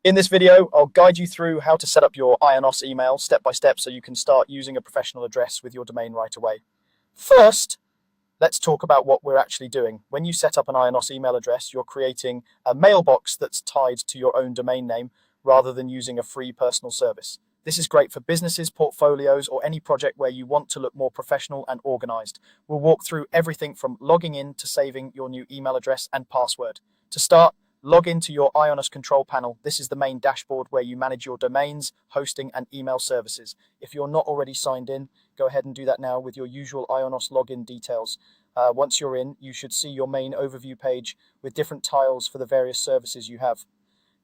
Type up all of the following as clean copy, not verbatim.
In this video, I'll guide you through how to set up your Ionos email step by step so you can start using a professional address with your domain right away. First, let's talk about what we're actually doing. When you set up an Ionos email address, you're creating a mailbox that's tied to your own domain name rather than using a free personal service. This is great for businesses, portfolios, or any project where you want to look more professional and organized. We'll walk through everything from logging in to saving your new email address and password. To start, log into your Ionos control panel. This is the main dashboard where you manage your domains, hosting, and email services. If you're not already signed in, go ahead and do that now with your usual Ionos login details. Once you're in, you should see your main overview page with different tiles for the various services you have.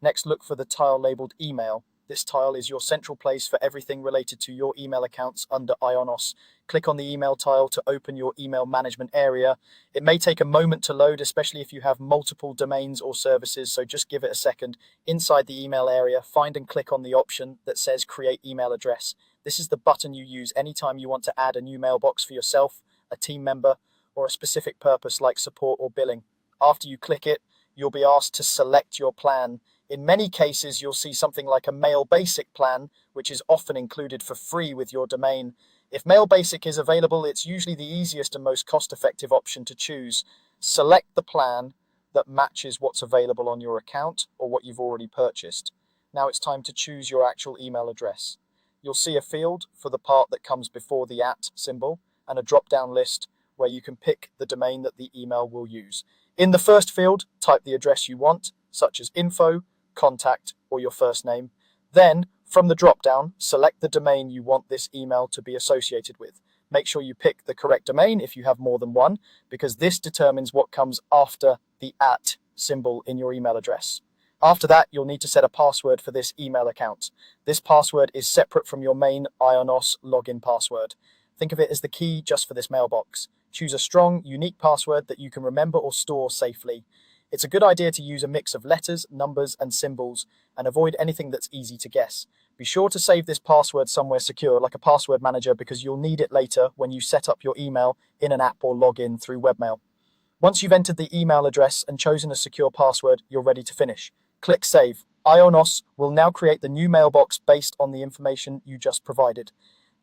Next, look for the tile labeled email. This tile is your central place for everything related to your email accounts under Ionos. Click on the email tile to open your email management area. It may take a moment to load, especially if you have multiple domains or services, so just give it a second. Inside the email area, find and click on the option that says Create Email Address. This is the button you use anytime you want to add a new mailbox for yourself, a team member, or a specific purpose like support or billing. After you click it, you'll be asked to select your plan. In many cases, you'll see something like a Mail Basic plan, which is often included for free with your domain. If Mail Basic is available, it's usually the easiest and most cost-effective option to choose. Select the plan that matches what's available on your account or what you've already purchased. Now it's time to choose your actual email address. You'll see a field for the part that comes before the @ symbol and a drop-down list where you can pick the domain that the email will use. In the first field, type the address you want, such as info, contact, or your first name. Then, from the drop-down, select the domain you want this email to be associated with. Make sure you pick the correct domain if you have more than one, because this determines what comes after the @ symbol in your email address. After that, you'll need to set a password for this email account. This password is separate from your main Ionos login password. Think of it as the key just for this mailbox. Choose a strong, unique password that you can remember or store safely. It's a good idea to use a mix of letters, numbers, and symbols, and avoid anything that's easy to guess. Be sure to save this password somewhere secure, like a password manager, because you'll need it later when you set up your email in an app or log in through webmail. Once you've entered the email address and chosen a secure password, you're ready to finish. Click Save. Ionos will now create the new mailbox based on the information you just provided.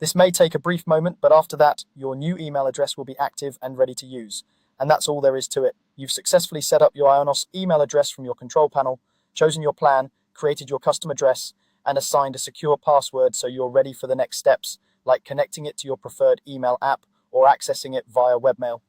This may take a brief moment, but after that, your new email address will be active and ready to use. And that's all there is to it. You've successfully set up your Ionos email address from your control panel, chosen your plan, created your custom address, and assigned a secure password so you're ready for the next steps, like connecting it to your preferred email app or accessing it via webmail.